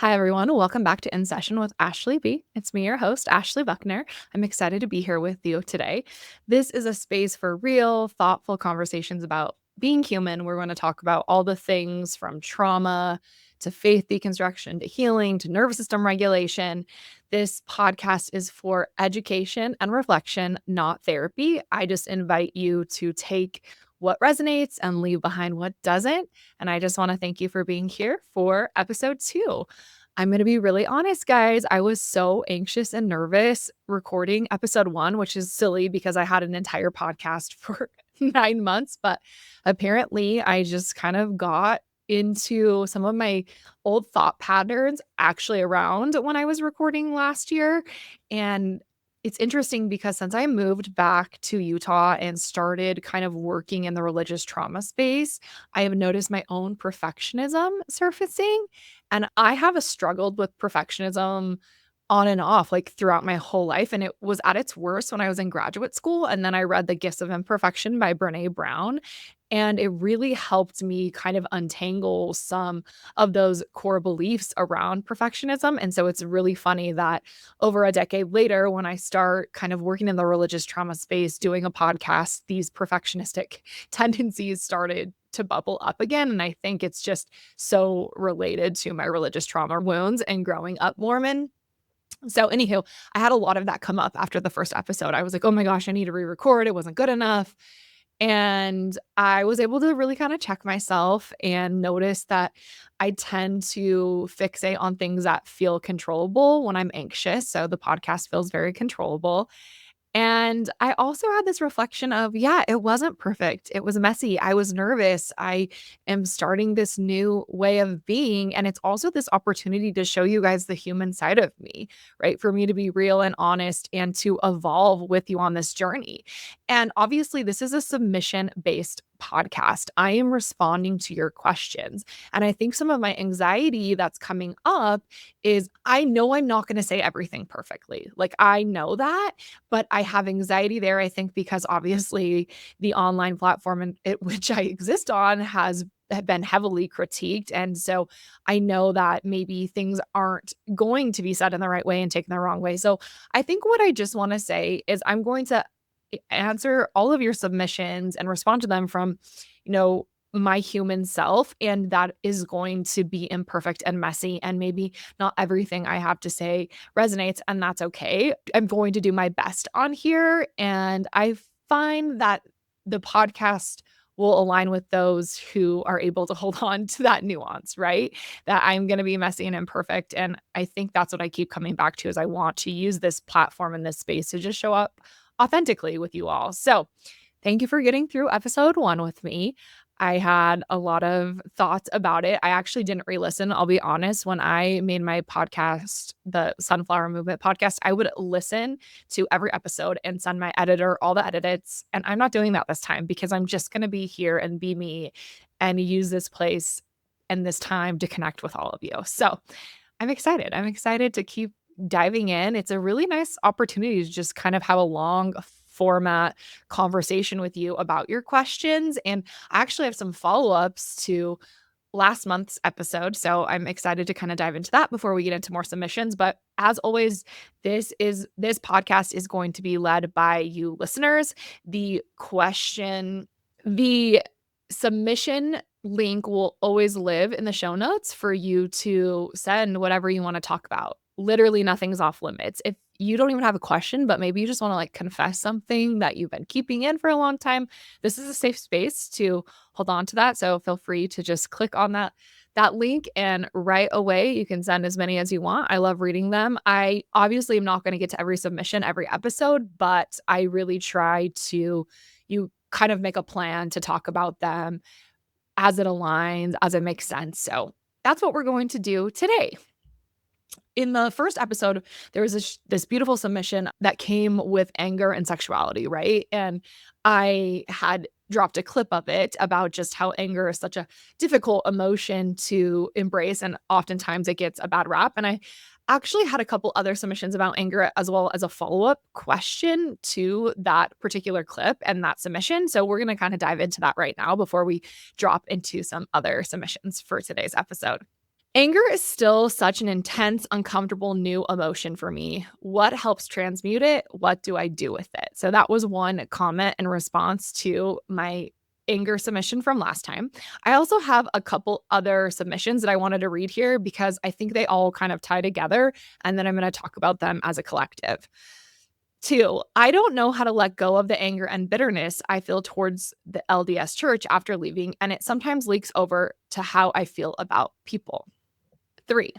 Hi, everyone. Welcome back to In Session with Ashley B. It's me, your host, Ashley Buckner. I'm excited to be here with you today. This is a space for real, thoughtful conversations about being human. We're going to talk about all the things from trauma to faith deconstruction to healing to nervous system regulation. This podcast is for education and reflection, not therapy. I just invite you to take what resonates and leave behind what doesn't. And I just want to thank you for being here for episode 2. I'm going to be really honest, guys. I was so anxious and nervous recording episode 1, which is silly because I had an entire podcast for 9 months. But apparently, I just kind of got into some of my old thought patterns actually around when I was recording last year. And it's interesting because since I moved back to Utah and started kind of working in the religious trauma space, I have noticed my own perfectionism surfacing. And I have struggled with perfectionism on and off like throughout my whole life. And it was at its worst when I was in graduate school. And then I read The Gifts of Imperfection by Brene Brown. And it really helped me kind of untangle some of those core beliefs around perfectionism. And so it's really funny that over a decade later, when I start kind of working in the religious trauma space, doing a podcast, these perfectionistic tendencies started to bubble up again. And I think it's just so related to my religious trauma wounds and growing up Mormon. So, anywho, I had a lot of that come up after the first episode. I was like, oh my gosh, I need to re record. It wasn't good enough. And I was able to really kind of check myself and notice that I tend to fixate on things that feel controllable when I'm anxious. So the podcast feels very controllable. And I also had this reflection of, yeah, it wasn't perfect. It was messy. I was nervous. I am starting this new way of being. And it's also this opportunity to show you guys the human side of me, right? For me to be real and honest and to evolve with you on this journey. And obviously, this is a submission based podcast. I am responding to your questions. And I think some of my anxiety that's coming up is I know I'm not going to say everything perfectly. Like, I know that, but I have anxiety there, I think, because obviously the online platform which I exist on have been heavily critiqued. And so I know that maybe things aren't going to be said in the right way and taken the wrong way. So I think what I just want to say is I'm going to answer all of your submissions and respond to them from, you know, my human self. And that is going to be imperfect and messy. And maybe not everything I have to say resonates, and that's okay. I'm going to do my best on here. And I find that the podcast will align with those who are able to hold on to that nuance, right? That I'm going to be messy and imperfect. And I think that's what I keep coming back to is I want to use this platform and this space to just show up authentically with you all. So thank you for getting through episode 1 with me. I had a lot of thoughts about it. I actually didn't re-listen. I'll be honest. When I made my podcast, the Sunflower Movement podcast, I would listen to every episode and send my editor all the edits. And I'm not doing that this time because I'm just going to be here and be me and use this place and this time to connect with all of you. So I'm excited. I'm excited to keep diving in. It's a really nice opportunity to just kind of have a long format conversation with you about your questions. And I actually have some follow-ups to last month's episode. So I'm excited to kind of dive into that before we get into more submissions. But as always, this podcast is going to be led by you listeners. The submission link will always live in the show notes for you to send whatever you want to talk about. Literally nothing's off limits. If you don't even have a question, but maybe you just want to like confess something that you've been keeping in for a long time, this is a safe space to hold on to that. So feel free to just click on that link and right away you can send as many as you want. I love reading them. I obviously am not going to get to every submission every episode, but I really try to you kind of make a plan to talk about them as it aligns, as it makes sense. So that's what we're going to do today. In the first episode, there was this beautiful submission that came with anger and sexuality, right? And I had dropped a clip of it about just how anger is such a difficult emotion to embrace, and oftentimes it gets a bad rap. And I actually had a couple other submissions about anger as well as a follow-up question to that particular clip and that submission. So we're going to kind of dive into that right now before we drop into some other submissions for today's episode. Anger is still such an intense, uncomfortable new emotion for me. What helps transmute it? What do I do with it? So that was one comment in response to my anger submission from last time. I also have a couple other submissions that I wanted to read here because I think they all kind of tie together, and then I'm going to talk about them as a collective. Two, I don't know how to let go of the anger and bitterness I feel towards the LDS church after leaving, and it sometimes leaks over to how I feel about people. Three,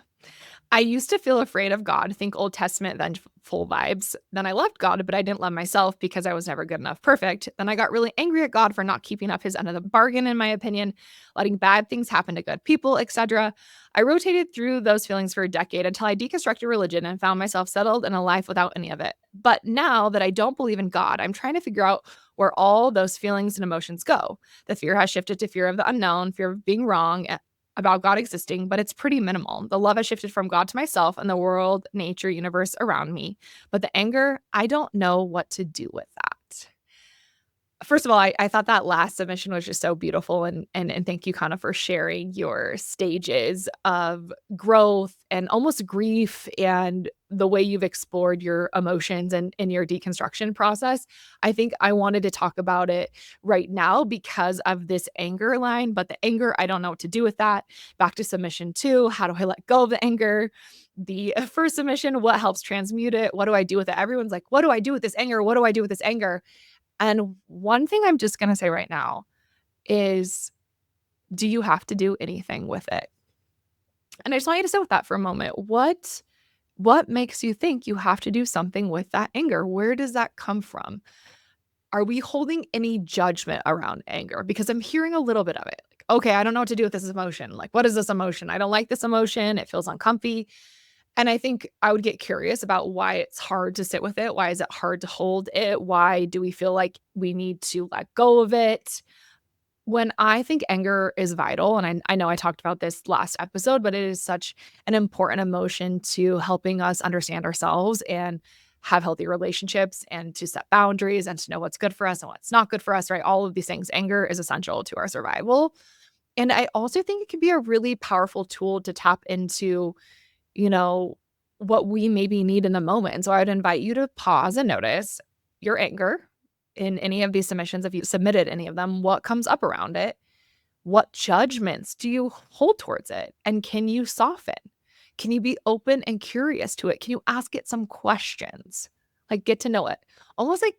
I used to feel afraid of God, think Old Testament vengeful vibes. Then I loved God, but I didn't love myself because I was never good enough perfect. Then I got really angry at God for not keeping up his end of the bargain, in my opinion, letting bad things happen to good people, etc. I rotated through those feelings for a decade until I deconstructed religion and found myself settled in a life without any of it. But now that I don't believe in God, I'm trying to figure out where all those feelings and emotions go. The fear has shifted to fear of the unknown, fear of being wrong, about God existing, but it's pretty minimal. The love has shifted from God to myself and the world, nature, universe around me. But the anger, I don't know what to do with that. First of all, I thought that last submission was just so beautiful, and thank you kind of for sharing your stages of growth and almost grief and the way you've explored your emotions and in your deconstruction process. I think I wanted to talk about it right now because of this anger line, but the anger, I don't know what to do with that. Back to submission 2, how do I let go of the anger? The first submission, what helps transmute it? What do I do with it? Everyone's like, what do I do with this anger? What do I do with this anger? And one thing I'm just gonna say right now is, do you have to do anything with it? And I just want you to sit with that for a moment. What makes you think you have to do something with that anger? Where does that come from? Are we holding any judgment around anger? Because I'm hearing a little bit of it. Like, okay, I don't know what to do with this emotion. Like, what is this emotion? I don't like this emotion. It feels uncomfy. And I think I would get curious about why it's hard to sit with it. Why is it hard to hold it? Why do we feel like we need to let go of it? When I think anger is vital, and I know I talked about this last episode, but it is such an important emotion to helping us understand ourselves and have healthy relationships and to set boundaries and to know what's good for us and what's not good for us, right? All of these things. Anger is essential to our survival. And I also think it can be a really powerful tool to tap into, you know, what we maybe need in the moment. And so I would invite you to pause and notice your anger in any of these submissions. If you submitted any of them, what comes up around it? What judgments do you hold towards it? And can you soften? Can you be open and curious to it? Can you ask it some questions? Like get to know it. Almost like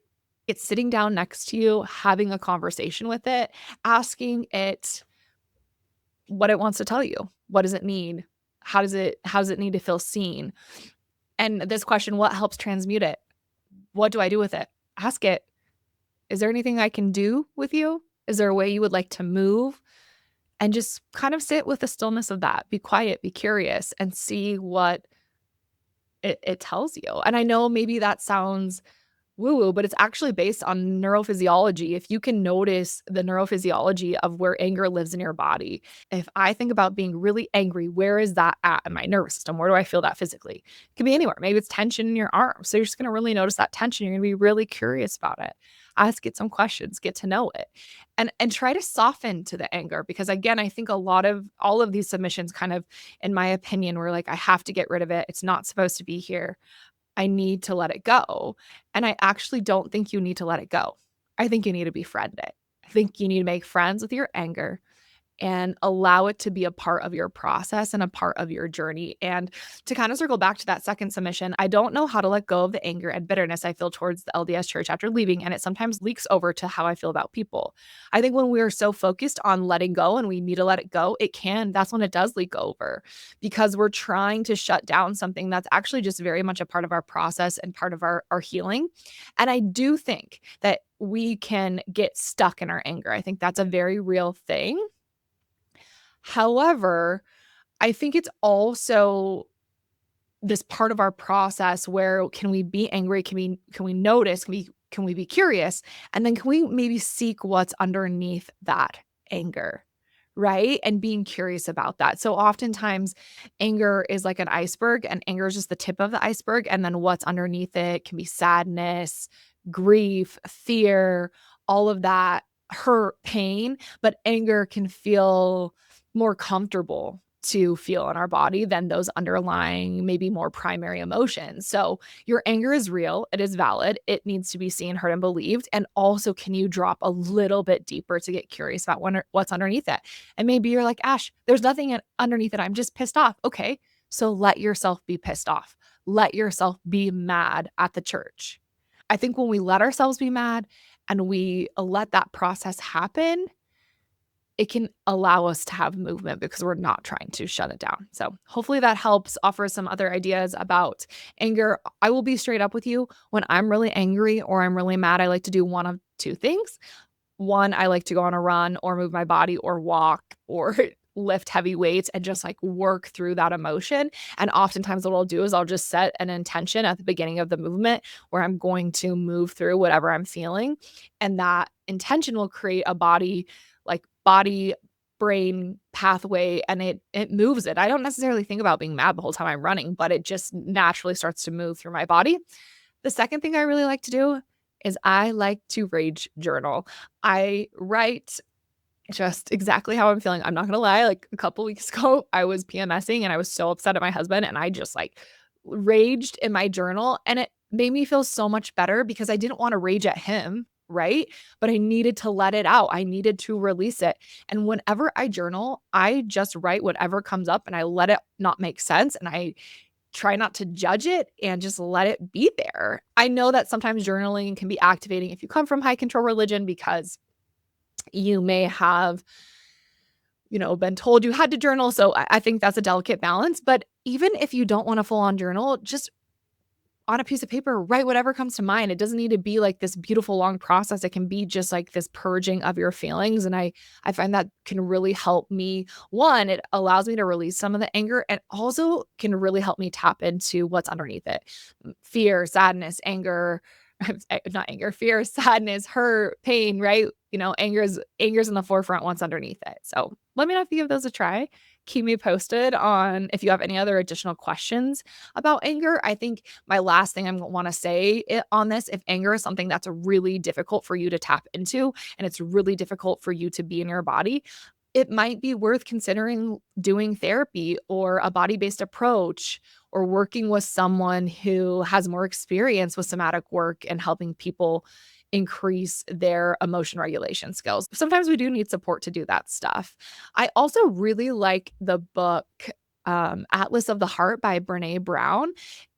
it's sitting down next to you, having a conversation with it, asking it what it wants to tell you. What does it need? How does it need to feel seen? And this question, what helps transmute it? What do I do with it? Ask it. Is there anything I can do with you? Is there a way you would like to move? And just kind of sit with the stillness of that. Be quiet, be curious, and see what it tells you. And I know maybe that sounds woo woo, but it's actually based on neurophysiology. If you can notice the neurophysiology of where anger lives in your body, if I think about being really angry, where is that at in my nervous system? Where do I feel that physically? It could be anywhere. Maybe it's tension in your arm. So you're just going to really notice that tension. You're going to be really curious about it. Ask it some questions, get to know it. And try to soften to the anger because again, I think a lot of all of these submissions kind of in my opinion were like I have to get rid of it. It's not supposed to be here. I need to let it go. And I actually don't think you need to let it go. I think you need to befriend it. I think you need to make friends with your anger and allow it to be a part of your process and a part of your journey. And to kind of circle back to that second submission, I don't know how to let go of the anger and bitterness I feel towards the LDS church after leaving, and it sometimes leaks over to how I feel about people. I think when we are so focused on letting go and we need to let it go, that's when it does leak over because we're trying to shut down something that's actually just very much a part of our process and part of our healing. And I do think that we can get stuck in our anger. I think that's a very real thing. However, I think it's also this part of our process where can we be angry? Can we notice? Can we be curious? And then can we maybe seek what's underneath that anger? Right? And being curious about that. So oftentimes anger is like an iceberg and anger is just the tip of the iceberg. And then what's underneath it can be sadness, grief, fear, all of that hurt, pain, but anger can feel more comfortable to feel in our body than those underlying, maybe more primary emotions. So your anger is real, it is valid, it needs to be seen, heard, and believed. And also, can you drop a little bit deeper to get curious about what's underneath it? And maybe you're like, Ash, there's nothing underneath it. I'm just pissed off. Okay, so let yourself be pissed off. Let yourself be mad at the church. I think when we let ourselves be mad and we let that process happen, it can allow us to have movement because we're not trying to shut it down. So hopefully that helps offer some other ideas about anger. I will be straight up with you. When I'm really angry or I'm really mad, I like to do one of two things. One, I like to go on a run or move my body or walk or lift heavy weights and just like work through that emotion. And oftentimes what I'll do is I'll just set an intention at the beginning of the movement where I'm going to move through whatever I'm feeling. And that intention will create a body brain pathway, and it moves it. I don't necessarily think about being mad the whole time I'm running, but it just naturally starts to move through my body. The second thing I really like to do is I like to rage journal. I write just exactly how I'm feeling. I'm not gonna lie, like a couple weeks ago, I was PMSing and I was so upset at my husband and I just like raged in my journal, and it made me feel so much better because I didn't want to rage at him, right? But I needed to let it out. I needed to release it. And whenever I journal, I just write whatever comes up and I let it not make sense, and I try not to judge it and just let it be there. I know that sometimes journaling can be activating if you come from high control religion because you may have, been told you had to journal. So I think that's a delicate balance. But even if you don't want a full on journal, just on a piece of paper, write whatever comes to mind. It doesn't need to be like this beautiful long process. It can be just like this purging of your feelings. And I find that can really help me. One, it allows me to release some of the anger and also can really help me tap into what's underneath it. Fear, sadness, anger, not anger, fear, sadness, hurt, pain, right? Anger's in the forefront, what's underneath it. So let me know if you give those a try. Keep me posted on if you have any other additional questions about anger. I think my last thing I want to say on this, if anger is something that's really difficult for you to tap into and it's really difficult for you to be in your body, it might be worth considering doing therapy or a body-based approach or working with someone who has more experience with somatic work and helping people increase their emotion regulation skills. Sometimes we do need support to do that stuff. I also really like the book Atlas of the Heart by Brene Brown.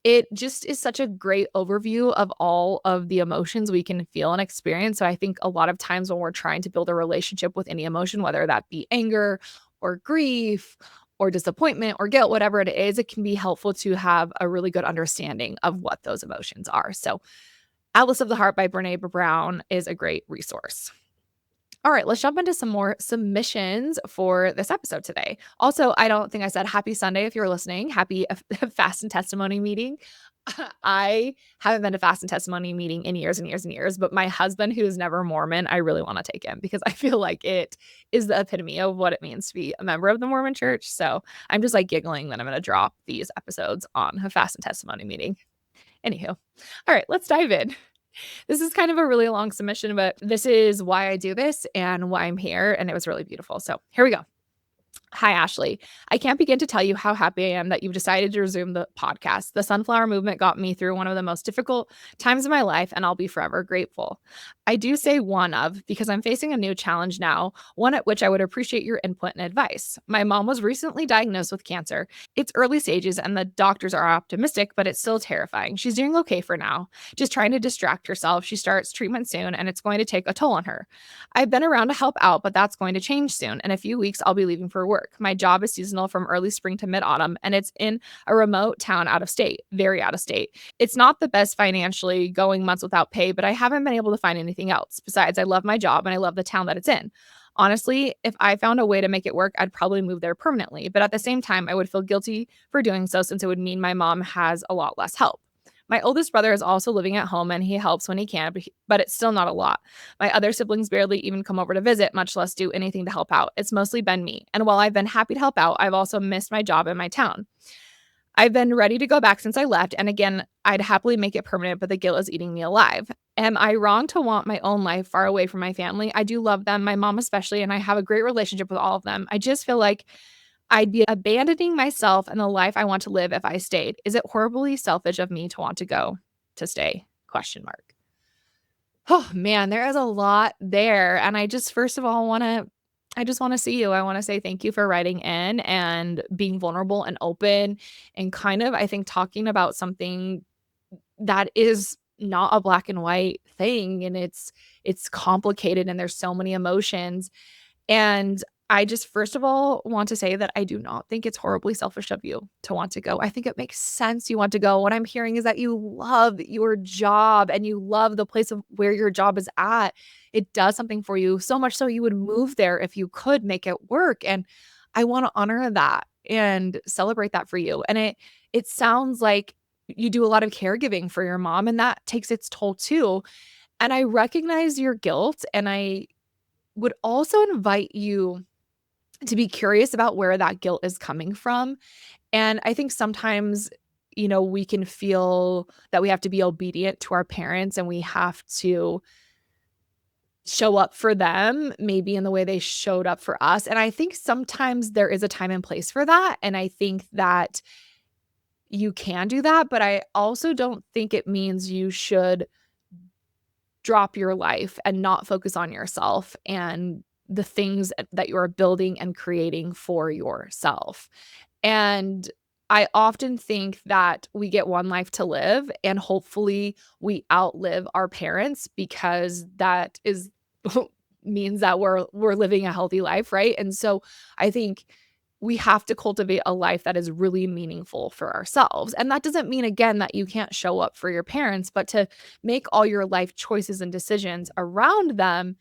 It just is such a great overview of all of the emotions we can feel and experience. So I think a lot of times when we're trying to build a relationship with any emotion, whether that be anger or grief or disappointment or guilt, whatever it is, it can be helpful to have a really good understanding of what those emotions are. So Atlas of the Heart by Brene Brown is a great resource. All right, let's jump into some more submissions for this episode today. Also, I don't think I said happy Sunday if you're listening. Happy fast and testimony meeting. I haven't been to fast and testimony meeting in years and years and years, but my husband, who is never Mormon, I really want to take him because I feel like it is the epitome of what it means to be a member of the Mormon church. So I'm just like giggling that I'm going to drop these episodes on a fast and testimony meeting. Anywho, all right, let's dive in. This is kind of a really long submission, but this is why I do this and why I'm here. And it was really beautiful. So here we go. Hi, Ashley. I can't begin to tell you how happy I am that you've decided to resume the podcast. The sunflower movement got me through one of the most difficult times of my life, and I'll be forever grateful. I do say one of because I'm facing a new challenge now, one at which I would appreciate your input and advice. My mom was recently diagnosed with cancer. It's early stages, and the doctors are optimistic, but it's still terrifying. She's doing okay for now, just trying to distract herself. She starts treatment soon, and it's going to take a toll on her. I've been around to help out, but that's going to change soon. In a few weeks, I'll be leaving for work. My job is seasonal from early spring to mid-autumn, and it's in a remote town out of state, very out of state. It's not the best financially, going months without pay, but I haven't been able to find anything else. Besides, I love my job and I love the town that it's in. Honestly, if I found a way to make it work, I'd probably move there permanently. But at the same time, I would feel guilty for doing so since it would mean my mom has a lot less help. My oldest brother is also living at home and he helps when he can, but it's still not a lot. My other siblings barely even come over to visit, much less do anything to help out. It's mostly been me. And while I've been happy to help out, I've also missed my job in my town. I've been ready to go back since I left, and again, I'd happily make it permanent, but the guilt is eating me alive. Am I wrong to want my own life far away from my family? I do love them, my mom especially, and I have a great relationship with all of them. I just feel like I'd be abandoning myself and the life I want to live if I stayed. Is it horribly selfish of me to want to go to stay? Question mark. Oh man, there is a lot there. And I just first of all I just want to see you. I want to say thank you for writing in and being vulnerable and open and kind of I think talking about something that is not a black and white thing, and it's complicated and there's so many emotions. And I just, first of all, want to say that I do not think it's horribly selfish of you to want to go. I think it makes sense you want to go. What I'm hearing is that you love your job and you love the place of where your job is at. It does something for you so much so you would move there if you could make it work. And I want to honor that and celebrate that for you. And it sounds like you do a lot of caregiving for your mom, and that takes its toll too. And I recognize your guilt, and I would also invite you to be curious about where that guilt is coming from. And I think sometimes, we can feel that we have to be obedient to our parents and we have to show up for them maybe in the way they showed up for us. And I think sometimes there is a time and place for that. And I think that you can do that. But I also don't think it means you should drop your life and not focus on yourself and the things that you're building and creating for yourself. And I often think that we get one life to live, and hopefully we outlive our parents, because that is means that we're living a healthy life, right? And so I think we have to cultivate a life that is really meaningful for ourselves. And that doesn't mean, again, that you can't show up for your parents, but to make all your life choices and decisions around them,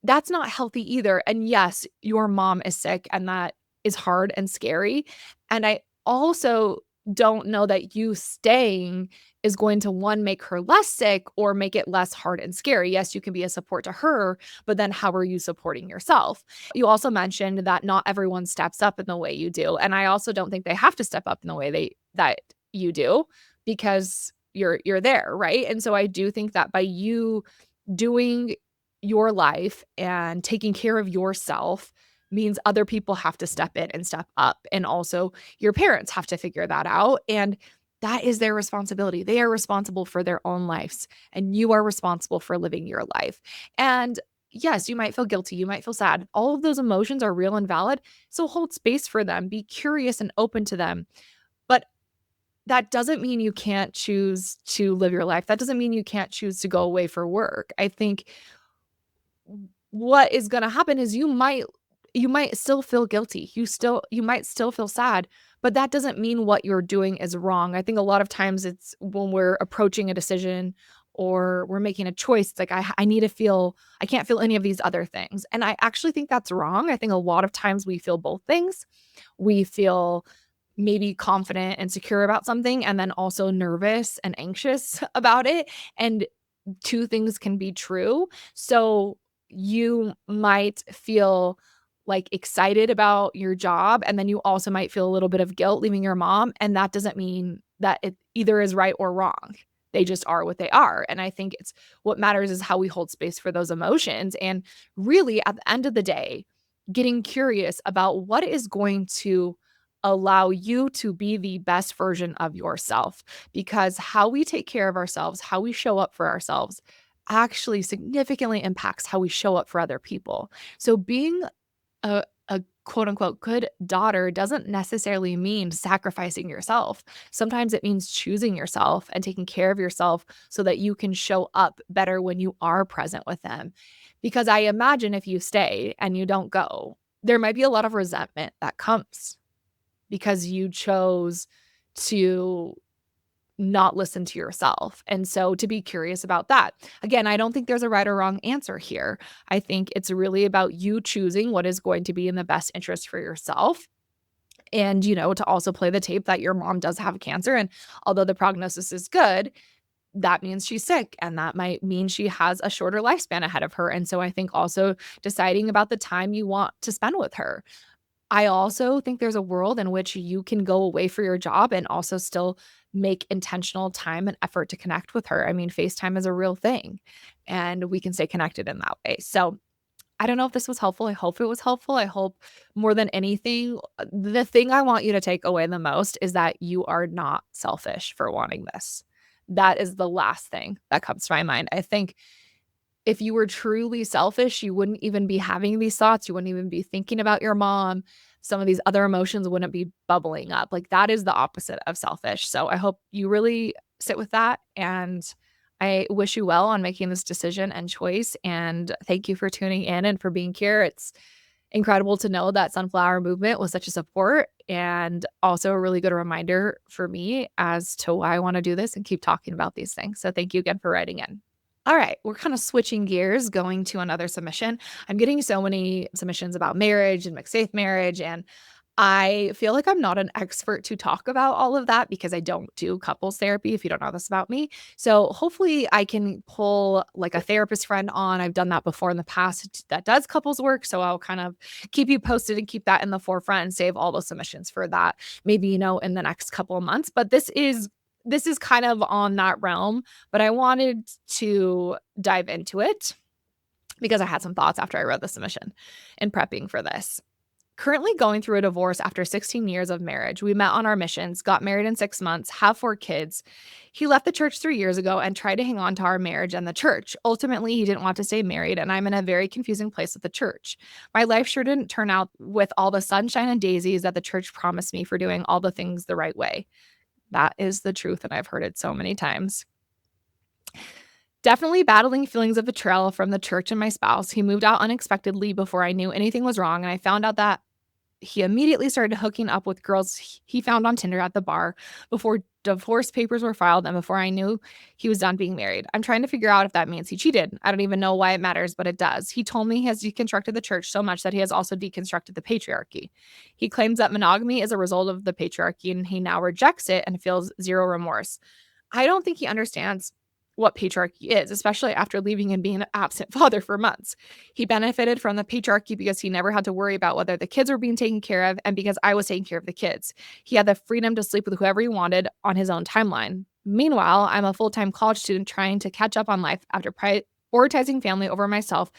that's not healthy either. And yes, your mom is sick, and that is hard and scary. And I also don't know that you staying is going to, one, make her less sick or make it less hard and scary. Yes, you can be a support to her, but then how are you supporting yourself? You also mentioned that not everyone steps up in the way you do. And I also don't think they have to step up in the way that you do, because you're there, right? And so I do think that by you doing your life and taking care of yourself means other people have to step in and step up. And also your parents have to figure that out. And that is their responsibility. They are responsible for their own lives, and you are responsible for living your life. And yes, you might feel guilty. You might feel sad. All of those emotions are real and valid. So hold space for them. Be curious and open to them. But that doesn't mean you can't choose to live your life. That doesn't mean you can't choose to go away for work. I think what is gonna happen is you might still feel guilty. You might still feel sad, but that doesn't mean what you're doing is wrong. I think a lot of times it's when we're approaching a decision or we're making a choice, it's like I can't feel any of these other things. And I actually think that's wrong. I think a lot of times we feel both things. We feel maybe confident and secure about something, and then also nervous and anxious about it. And two things can be true. So you might feel like excited about your job, and then you also might feel a little bit of guilt leaving your mom. And that doesn't mean that it either is right or wrong. They just are what they are. And I think it's what matters is how we hold space for those emotions. And really, at the end of the day, getting curious about what is going to allow you to be the best version of yourself, because how we take care of ourselves, how we show up for ourselves actually significantly impacts how we show up for other people. So being a quote unquote good daughter doesn't necessarily mean sacrificing yourself. Sometimes it means choosing yourself and taking care of yourself so that you can show up better when you are present with them. Because I imagine if you stay and you don't go, there might be a lot of resentment that comes because you chose to not listen to yourself. And so to be curious about that. Again, I don't think there's a right or wrong answer here. I think it's really about you choosing what is going to be in the best interest for yourself. And, to also play the tape that your mom does have cancer. And although the prognosis is good, that means she's sick, and that might mean she has a shorter lifespan ahead of her. And so I think also deciding about the time you want to spend with her. I also think there's a world in which you can go away for your job and also still make intentional time and effort to connect with her. I mean, FaceTime is a real thing, and we can stay connected in that way. So I don't know if this was helpful. I hope it was helpful. I hope more than anything, the thing I want you to take away the most is that you are not selfish for wanting this. That is the last thing that comes to my mind. I think if you were truly selfish, you wouldn't even be having these thoughts. You wouldn't even be thinking about your mom. Some of these other emotions wouldn't be bubbling up. Like that is the opposite of selfish. So I hope you really sit with that. And I wish you well on making this decision and choice. And thank you for tuning in and for being here. It's incredible to know that Sunflower Movement was such a support and also a really good reminder for me as to why I want to do this and keep talking about these things. So thank you again for writing in. All right, we're kind of switching gears, going to another submission. I'm getting so many submissions about marriage and mixed faith marriage, and I feel like I'm not an expert to talk about all of that because I don't do couples therapy, if you don't know this about me. So hopefully I can pull like a therapist friend on. I've done that before in the past that does couples work. So I'll kind of keep you posted and keep that in the forefront and save all those submissions for that, maybe, in the next couple of months. But this is kind of on that realm, but I wanted to dive into it because I had some thoughts after I read the submission and prepping for this. Currently going through a divorce after 16 years of marriage. We met on our missions, got married in 6 months, have 4 kids. He left the church 3 years ago and tried to hang on to our marriage and the church. Ultimately, he didn't want to stay married, and I'm in a very confusing place with the church. My life sure didn't turn out with all the sunshine and daisies that the church promised me for doing all the things the right way. That is the truth, and I've heard it so many times. Definitely battling feelings of betrayal from the church and my spouse. He moved out unexpectedly before I knew anything was wrong, and I found out that he immediately started hooking up with girls he found on Tinder at the bar before divorce papers were filed and before I knew he was done being married. I'm trying to figure out if that means he cheated. I don't even know why it matters, but it does. He told me he has deconstructed the church so much that he has also deconstructed the patriarchy. He claims that monogamy is a result of the patriarchy and he now rejects it and feels zero remorse. I don't think he understands what patriarchy is, especially after leaving and being an absent father for months. He benefited from the patriarchy because he never had to worry about whether the kids were being taken care of and because I was taking care of the kids. He had the freedom to sleep with whoever he wanted on his own timeline. Meanwhile, I'm a full-time college student trying to catch up on life after prioritizing family over myself.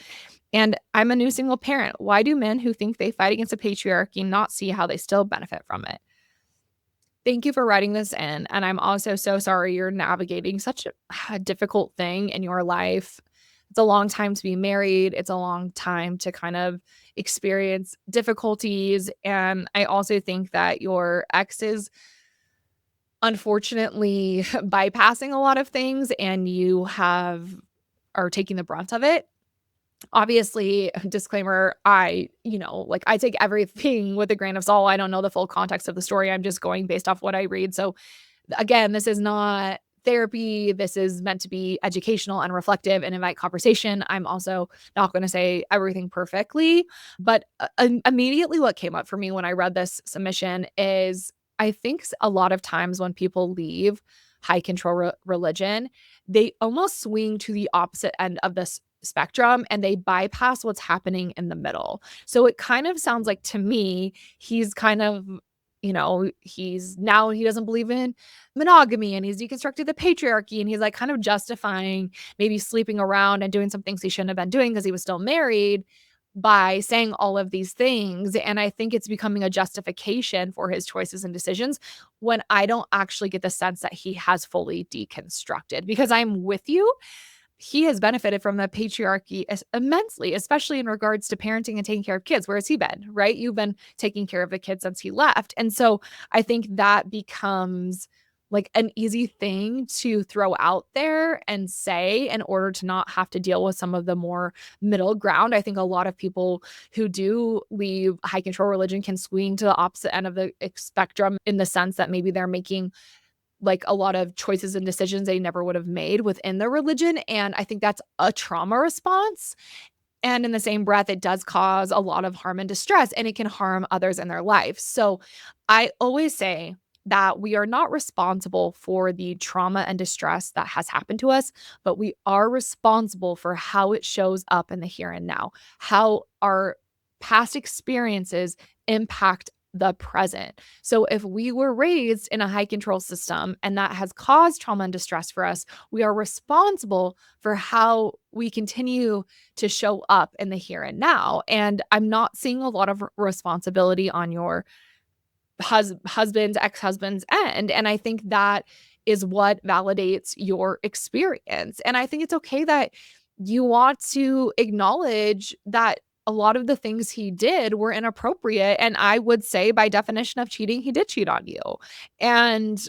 And I'm a new single parent. Why do men who think they fight against the patriarchy not see how they still benefit from it? Thank you for writing this in, and I'm also so sorry you're navigating such a difficult thing in your life. It's a long time to be married, it's a long time to kind of experience difficulties, and I also think that your ex is unfortunately bypassing a lot of things, and you are taking the brunt of it. Obviously, disclaimer, I take everything with a grain of salt. I don't know the full context of the story. I'm just going based off what I read. So again, this is not therapy. This is meant to be educational and reflective and invite conversation. I'm also not going to say everything perfectly, but immediately what came up for me when I read this submission is I think a lot of times when people leave high control religion, they almost swing to the opposite end of this spectrum and they bypass what's happening in the middle. So it kind of sounds like to me, he's kind of he doesn't believe in monogamy and he's deconstructed the patriarchy and he's like kind of justifying maybe sleeping around and doing some things he shouldn't have been doing because he was still married by saying all of these things. And I think it's becoming a justification for his choices and decisions when I don't actually get the sense that he has fully deconstructed because I'm with you. He has benefited from the patriarchy immensely, especially in regards to parenting and taking care of kids. Where has he been, right? You've been taking care of the kids since he left. And so I think that becomes like an easy thing to throw out there and say in order to not have to deal with some of the more middle ground. I think a lot of people who do leave high control religion can swing to the opposite end of the spectrum in the sense that maybe they're making like a lot of choices and decisions they never would have made within the religion. And I think that's a trauma response. And in the same breath, it does cause a lot of harm and distress, and it can harm others in their life. So I always say that we are not responsible for the trauma and distress that has happened to us, but we are responsible for how it shows up in the here and now, how our past experiences impact the present. So if we were raised in a high control system and that has caused trauma and distress for us, we are responsible for how we continue to show up in the here and now. And I'm not seeing a lot of responsibility on your husband's, ex-husband's end. And I think that is what validates your experience. And I think it's okay that you want to acknowledge that a lot of the things he did were inappropriate. And I would say, by definition of cheating, he did cheat on you. And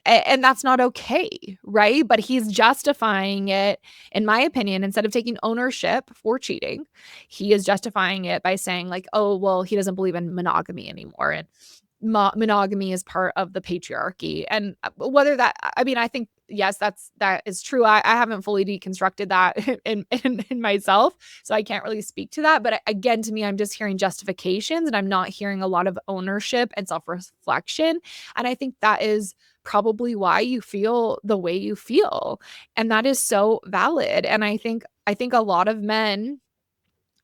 and that's not okay, right? But he's justifying it, in my opinion, instead of taking ownership for cheating, he is justifying it by saying, like, oh, well, he doesn't believe in monogamy anymore. And monogamy is part of the patriarchy. And whether that, I mean, I think, yes, that is true. I haven't fully deconstructed that in myself. So I can't really speak to that. But again, to me, I'm just hearing justifications and I'm not hearing a lot of ownership and self reflection. And I think that is probably why you feel the way you feel. And that is so valid. And I think a lot of men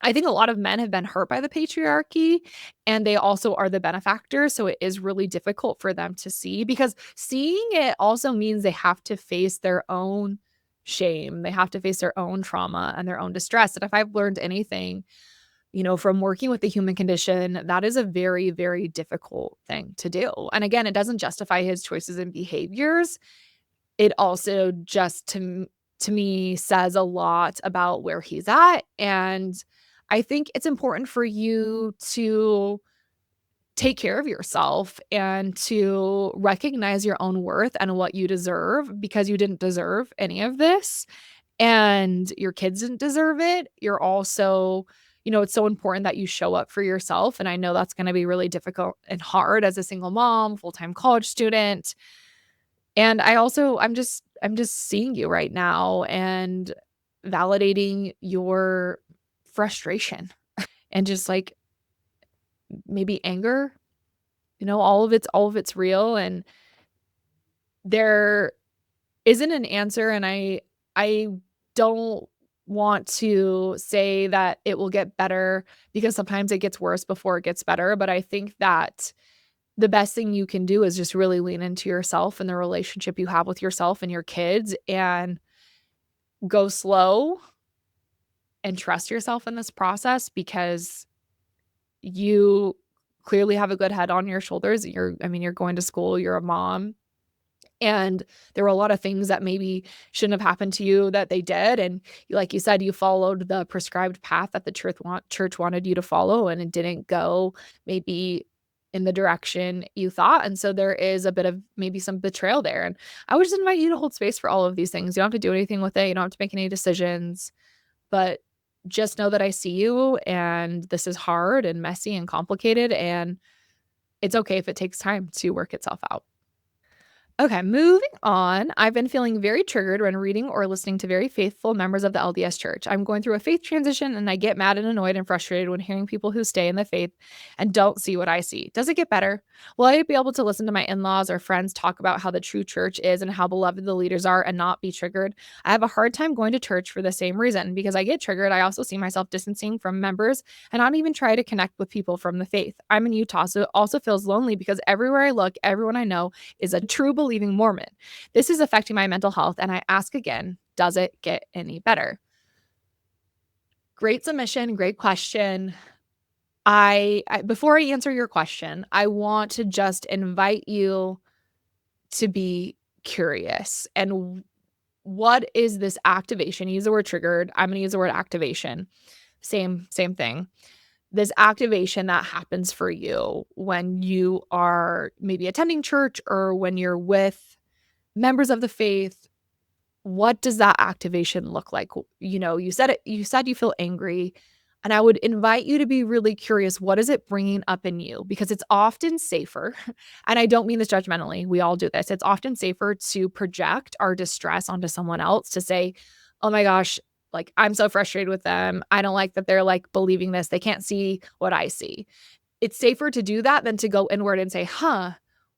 have been hurt by the patriarchy, and they also are the benefactors, so it is really difficult for them to see, because seeing it also means they have to face their own shame. They have to face their own trauma and their own distress. And if I've learned anything, from working with the human condition, that is a very, very difficult thing to do. And again, it doesn't justify his choices and behaviors. It also just to me says a lot about where he's at. And I think it's important for you to take care of yourself and to recognize your own worth and what you deserve, because you didn't deserve any of this and your kids didn't deserve it. You're also, it's so important that you show up for yourself. And I know that's going to be really difficult and hard as a single mom, full-time college student. And I'm just seeing you right now and validating your frustration and just, like, maybe anger. All of it's real, and there isn't an answer. And I don't want to say that it will get better, because sometimes it gets worse before it gets better. But I think that the best thing you can do is just really lean into yourself and the relationship you have with yourself and your kids, and go slow and trust yourself in this process, because you clearly have a good head on your shoulders. You're going to school, you're a mom, and there were a lot of things that maybe shouldn't have happened to you that they did. And like you said, you followed the prescribed path that the church wanted you to follow, and it didn't go maybe in the direction you thought. And so there is a bit of maybe some betrayal there. And I would just invite you to hold space for all of these things. You don't have to do anything with it. You don't have to make any decisions, but just know that I see you, and this is hard and messy and complicated, and it's okay if it takes time to work itself out. Okay, moving on. I've been feeling very triggered when reading or listening to very faithful members of the LDS church. I'm going through a faith transition, and I get mad and annoyed and frustrated when hearing people who stay in the faith and don't see what I see. Does it get better? Will I be able to listen to my in laws or friends talk about how the true church is and how beloved the leaders are and not be triggered? I have a hard time going to church for the same reason. Because I get triggered, I also see myself distancing from members and not even try to connect with people from the faith. I'm in Utah, so it also feels lonely because everywhere I look, everyone I know is a true believing Mormon. This is affecting my mental health, and I ask again, does it get any better? Great submission, great question. I before I answer your question, I want to just invite you to be curious. And what is this activation? Use the word triggered. I'm going to use the word activation. Same thing. This activation that happens for you when you are maybe attending church or when you're with members of the faith. What does that activation look like? You said you feel angry, and I would invite you to be really curious. What is it bringing up in you? Because it's often safer, and I don't mean this judgmentally. We all do this. It's often safer to project our distress onto someone else, to say, "Oh my gosh, like, I'm so frustrated with them. I don't like that they're, like, believing this. They can't see what I see." It's safer to do that than to go inward and say, "Huh,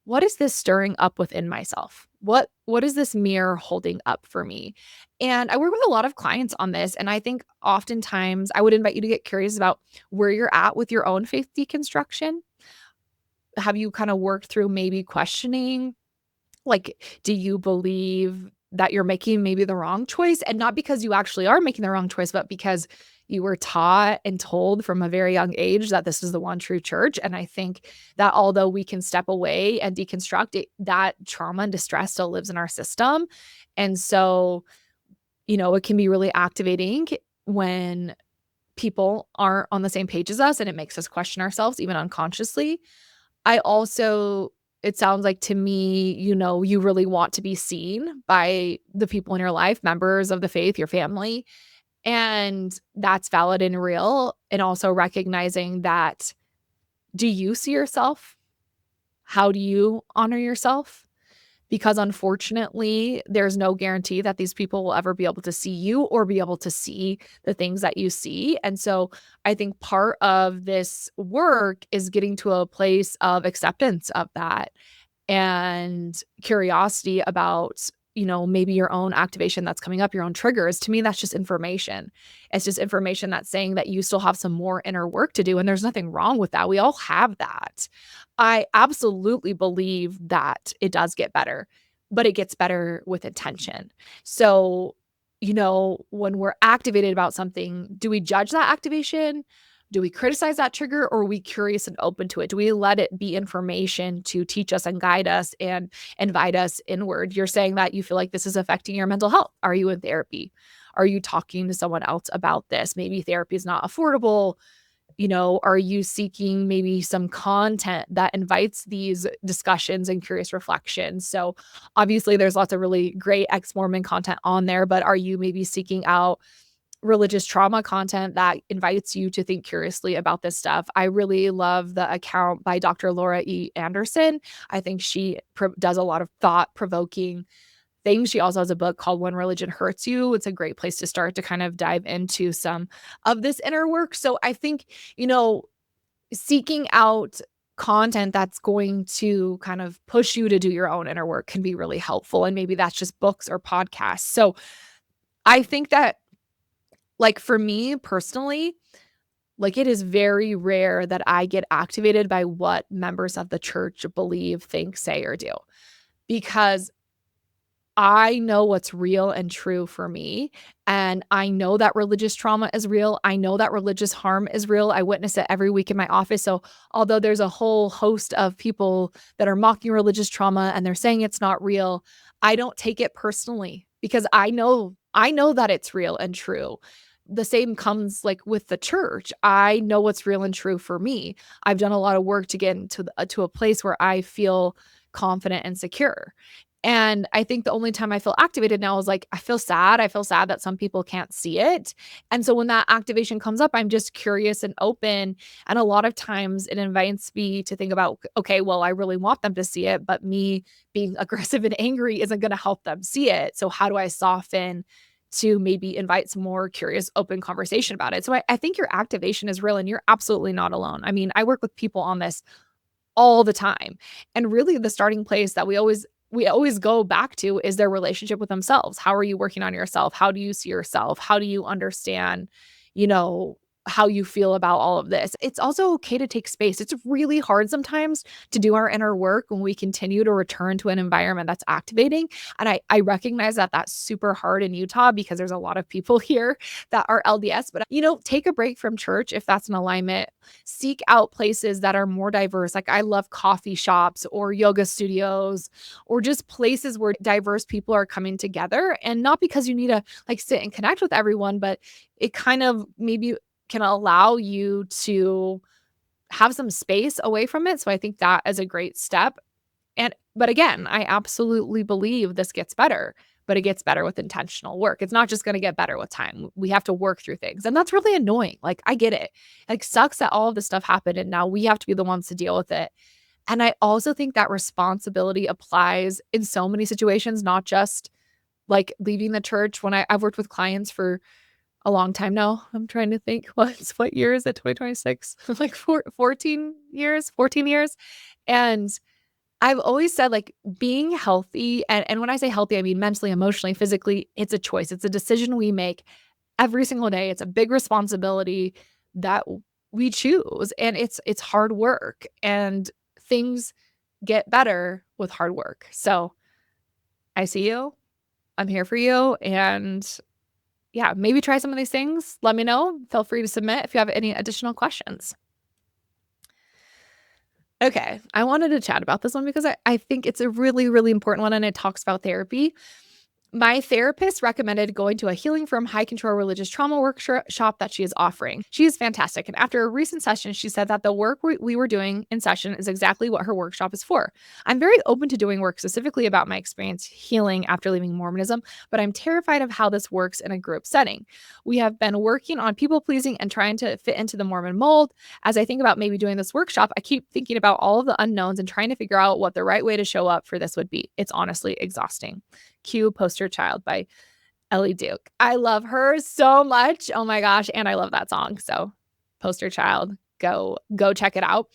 what is this stirring up within myself? What is this mirror holding up for me?" And I work with a lot of clients on this, and I think oftentimes I would invite you to get curious about where you're at with your own faith deconstruction. have you kind of worked through maybe questioning, like, do you believe that you're making maybe the wrong choice? And not because you actually are making the wrong choice, but because you were taught and told from a very young age that this is the one true church. And I think that although we can step away and deconstruct it, that trauma and distress still lives in our system. And so, it can be really activating when people aren't on the same page as us, and it makes us question ourselves even unconsciously. I also it sounds like to me, you really want to be seen by the people in your life, members of the faith, your family, and that's valid and real. And also recognizing that, do you see yourself? How do you honor yourself? Because unfortunately, there's no guarantee that these people will ever be able to see you or be able to see the things that you see. And so I think part of this work is getting to a place of acceptance of that and curiosity about, maybe your own activation that's coming up, your own triggers. To me, that's just information. It's just information that's saying that you still have some more inner work to do. And there's nothing wrong with that. We all have that. I absolutely believe that it does get better, but it gets better with intention. So, when we're activated about something, do we judge that activation? Do we criticize that trigger, or are we curious and open to it? Do we let it be information to teach us and guide us and invite us inward? You're saying that you feel like this is affecting your mental health. Are you in therapy? Are you talking to someone else about this? Maybe therapy is not affordable. Are you seeking maybe some content that invites these discussions and curious reflections? So obviously there's lots of really great ex-Mormon content on there, but are you maybe seeking out religious trauma content that invites you to think curiously about this stuff? I really love the account by Dr. Laura E. Anderson. I think she does a lot of thought-provoking things. She also has a book called When Religion Hurts You. It's a great place to start to kind of dive into some of this inner work. So I think, seeking out content that's going to kind of push you to do your own inner work can be really helpful. And maybe that's just books or podcasts. So I think that, like, for me personally, like, it is very rare that I get activated by what members of the church believe, think, say, or do, because I know what's real and true for me, and I know that religious trauma is real. I know that religious harm is real. I witness it every week in my office. So, although there's a whole host of people that are mocking religious trauma and they're saying it's not real, I don't take it personally because I know that it's real and true. The same comes like with the church. I know what's real and true for me. I've done a lot of work to get to a place where I feel confident and secure. And I think the only time I feel activated now is like, I feel sad. I feel sad that some people can't see it. And so when that activation comes up, I'm just curious and open. And a lot of times it invites me to think about, okay, well, I really want them to see it, but me being aggressive and angry isn't going to help them see it. So how do I soften to maybe invite some more curious, open conversation about it? So I think your activation is real and you're absolutely not alone. I mean, I work with people on this all the time. And really the starting place that we always go back to is their relationship with themselves. How are you working on yourself? How do you see yourself? How do you understand, you know, how you feel about all of this? It's also okay to take space. It's really hard sometimes to do our inner work when we continue to return to an environment that's activating. And I recognize that that's super hard in Utah because there's a lot of people here that are LDS, but take a break from church if that's an alignment. Seek out places that are more diverse. Like, I love coffee shops or yoga studios or just places where diverse people are coming together. And not because you need to like sit and connect with everyone, but it kind of maybe can allow you to have some space away from it. So I think that is a great step. But again, I absolutely believe this gets better, but it gets better with intentional work. It's not just going to get better with time. We have to work through things. And that's really annoying. Like, I get it. Like, sucks that all of this stuff happened and now we have to be the ones to deal with it. And I also think that responsibility applies in so many situations, not just like leaving the church. When I've worked with clients for a long time now. I'm trying to think, what year is it? 2026? Like 14 years, 14 years. And I've always said, like, being healthy, and when I say healthy, I mean mentally, emotionally, physically, it's a choice. It's a decision we make every single day. It's a big responsibility that we choose, and it's hard work. And things get better with hard work. So I see you. I'm here for you. And yeah, maybe try some of these things. Let me know. Feel free to submit if you have any additional questions. Okay, I wanted to chat about this one because I think it's a really, really important one and it talks about therapy. My therapist recommended going to a healing from high control religious trauma workshop that she is offering. She is fantastic. And after a recent session, she said that the work we were doing in session is exactly what her workshop is for. I'm very open to doing work specifically about my experience healing after leaving Mormonism, but I'm terrified of how this works in a group setting. We have been working on people pleasing and trying to fit into the Mormon mold. As I think about maybe doing this workshop, I keep thinking about all of the unknowns and trying to figure out what the right way to show up for this would be. It's honestly exhausting. Cue Poster Child by Ellie Duke. I love her so much. Oh my gosh. And I love that song. So Poster Child, go check it out.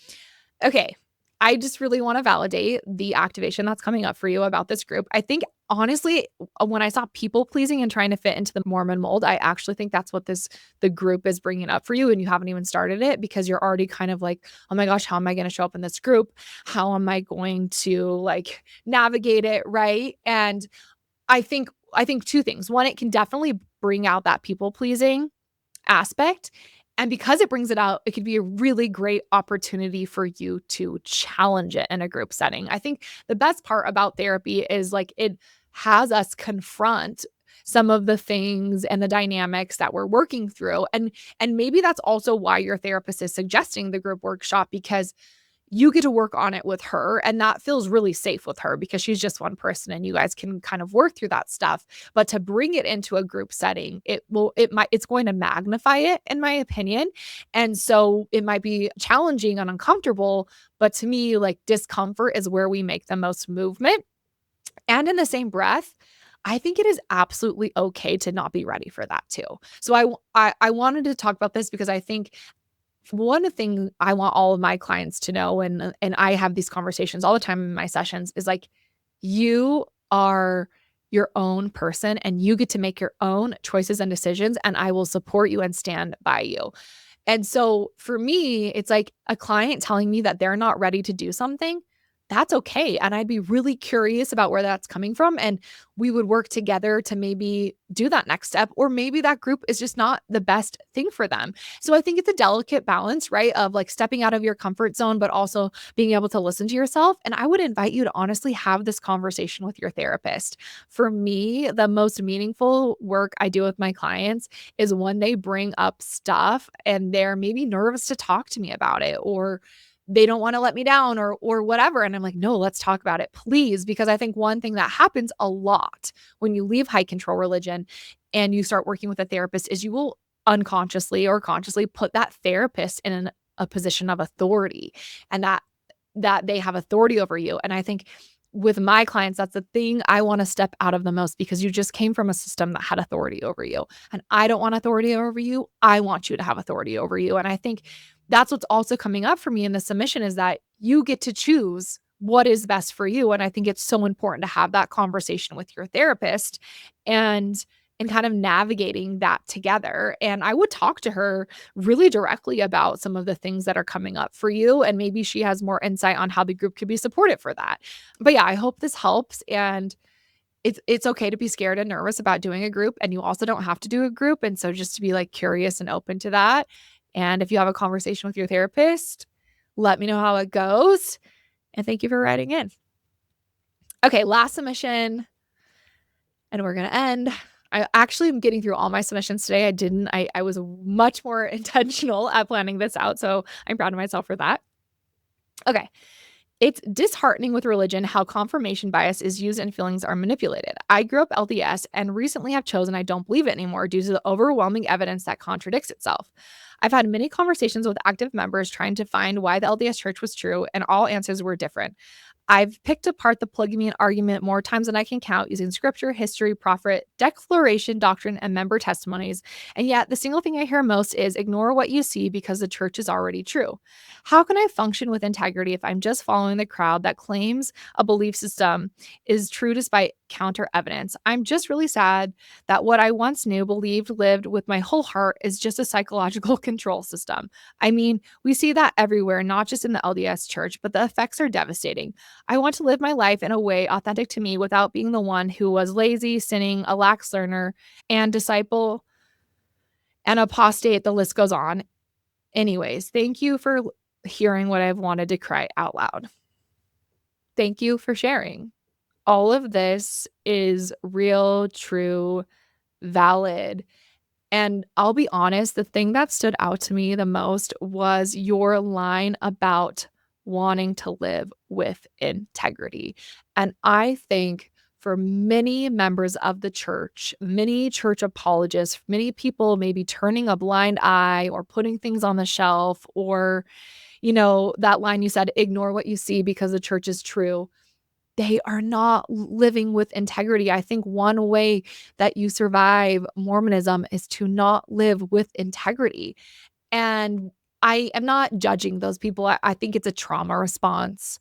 Okay. I just really want to validate the activation that's coming up for you about this group. I think honestly, when I saw people pleasing and trying to fit into the Mormon mold, I actually think that's what the group is bringing up for you. And you haven't even started it because you're already kind of like, oh my gosh, how am I going to show up in this group? How am I going to like navigate it? Right. And I think two things. One, it can definitely bring out that people pleasing aspect. And because it brings it out, it could be a really great opportunity for you to challenge it in a group setting. I think the best part about therapy is like it has us confront some of the things and the dynamics that we're working through. And maybe that's also why your therapist is suggesting the group workshop, because you get to work on it with her and that feels really safe with her because she's just one person and you guys can kind of work through that stuff. But to bring it into a group setting, it's going to magnify it, in my opinion. And so it might be challenging and uncomfortable, but to me, like, discomfort is where we make the most movement. And in the same breath, I think it is absolutely okay to not be ready for that too. So I wanted to talk about this because I think one thing I want all of my clients to know, and I have these conversations all the time in my sessions, is like, you are your own person and you get to make your own choices and decisions, and I will support you and stand by you. And so for me, it's like a client telling me that they're not ready to do something. That's okay. And I'd be really curious about where that's coming from. And we would work together to maybe do that next step, or maybe that group is just not the best thing for them. So I think it's a delicate balance, right? Of like stepping out of your comfort zone, but also being able to listen to yourself. And I would invite you to honestly have this conversation with your therapist. For me, the most meaningful work I do with my clients is when they bring up stuff and they're maybe nervous to talk to me about it, or they don't want to let me down, or whatever. And I'm like, no, let's talk about it, please. Because I think one thing that happens a lot when you leave high control religion and you start working with a therapist is you will unconsciously or consciously put that therapist in a position of authority, and that they have authority over you. And I think with my clients, that's the thing I want to step out of the most, because you just came from a system that had authority over you. And I don't want authority over you. I want you to have authority over you. And I think that's what's also coming up for me in the submission, is that you get to choose what is best for you. And I think it's so important to have that conversation with your therapist and kind of navigating that together. And I would talk to her really directly about some of the things that are coming up for you. And maybe she has more insight on how the group could be supported for that. But yeah, I hope this helps. And it's okay to be scared and nervous about doing a group, and you also don't have to do a group. And so just to be like curious and open to that. And if you have a conversation with your therapist, let me know how it goes. And thank you for writing in. Okay, last submission, and we're going to end. I actually am getting through all my submissions today. I was much more intentional at planning this out. So I'm proud of myself for that. Okay. It's disheartening with religion how confirmation bias is used and feelings are manipulated. I grew up LDS and recently have chosen I don't believe it anymore due to the overwhelming evidence that contradicts itself. I've had many conversations with active members trying to find why the LDS church was true, and all answers were different. I've picked apart the polygamy argument more times than I can count using scripture, history, prophet, declaration, doctrine, and member testimonies. And yet, the single thing I hear most is ignore what you see because the church is already true. How can I function with integrity if I'm just following the crowd that claims a belief system is true despite counter evidence? I'm just really sad that what I once knew, believed, lived with my whole heart is just a psychological control system. I mean, we see that everywhere, not just in the LDS church, but the effects are devastating. I want to live my life in a way authentic to me without being the one who was lazy, sinning, a lax learner, and disciple and apostate. The list goes on. Anyways, thank you for hearing what I've wanted to cry out loud. Thank you for sharing. All of this is real, true, valid. And I'll be honest, the thing that stood out to me the most was your line about wanting to live with integrity. And I think for many members of the church, many church apologists, many people maybe turning a blind eye or putting things on the shelf, or, that line you said, ignore what you see because the church is true. They are not living with integrity. I think one way that you survive Mormonism is to not live with integrity. And I am not judging those people. I think it's a trauma response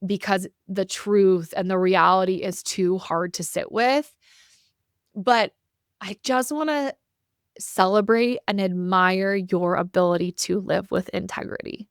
because the truth and the reality is too hard to sit with. But I just want to celebrate and admire your ability to live with integrity,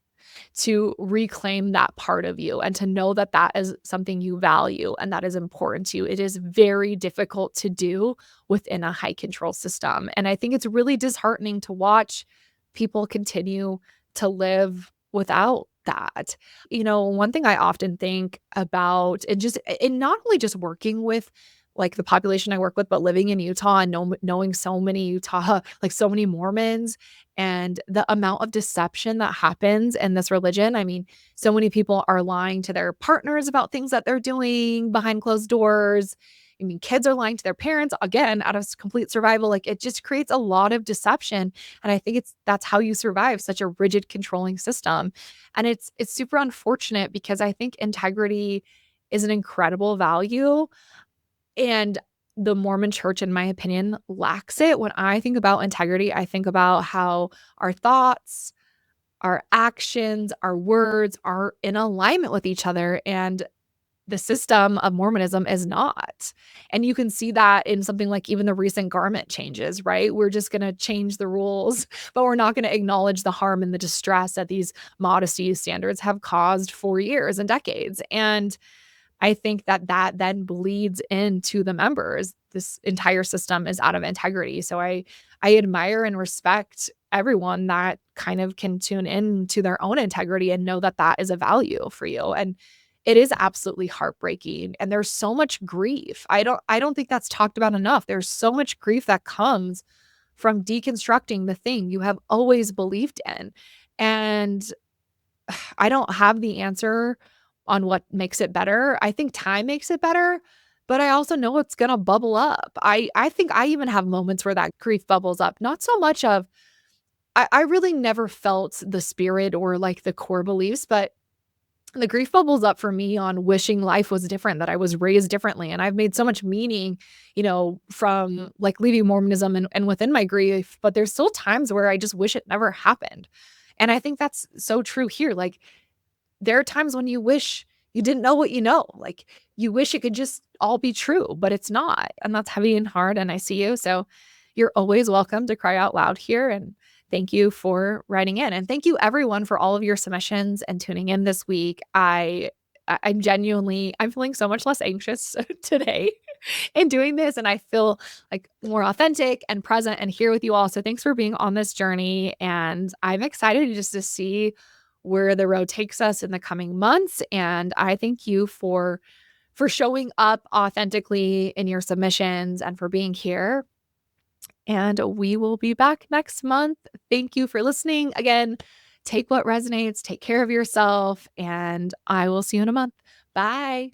to reclaim that part of you and to know that that is something you value and that is important to you. It is very difficult to do within a high control system. And I think it's really disheartening to watch people continue to live without that. One thing I often think about, and just in not only just working with like the population I work with, but living in Utah and knowing so many Utah, like so many Mormons, and the amount of deception that happens in this religion. I mean, so many people are lying to their partners about things that they're doing behind closed doors. I mean, kids are lying to their parents, again, out of complete survival. Like, it just creates a lot of deception. And I think that's how you survive such a rigid, controlling system. And it's super unfortunate because I think integrity is an incredible value. And the Mormon church, in my opinion, lacks it. When I think about integrity, I think about how our thoughts, our actions, our words are in alignment with each other. And the system of Mormonism is not. And you can see that in something like even the recent garment changes, right? We're just going to change the rules, but we're not going to acknowledge the harm and the distress that these modesty standards have caused for years and decades. And I think that then bleeds into the members. This entire system is out of integrity. So I admire and respect everyone that kind of can tune in to their own integrity and know that that is a value for you. And it is absolutely heartbreaking. And there's so much grief. I don't think that's talked about enough. There's so much grief that comes from deconstructing the thing you have always believed in. And I don't have the answer on what makes it better. I think time makes it better, but I also know it's gonna bubble up. I think I even have moments where that grief bubbles up. Not so much of I really never felt the spirit or like the core beliefs, but the grief bubbles up for me on wishing life was different, that I was raised differently. And I've made so much meaning, from like leaving Mormonism and within my grief, but there's still times where I just wish it never happened. And I think that's so true here. Like, there are times when you wish you didn't know what you know. Like, you wish it could just all be true, but it's not. And that's heavy and hard. And I see you. So you're always welcome to cry out loud here. And thank you for writing in. And thank you everyone for all of your submissions and tuning in this week. I'm feeling so much less anxious today in doing this. And I feel like more authentic and present and here with you all. So thanks for being on this journey. And I'm excited just to see where the road takes us in the coming months. And I thank you for showing up authentically in your submissions and for being here. And we will be back next month. Thank you for listening. Again, take what resonates, take care of yourself, and I will see you in a month. Bye.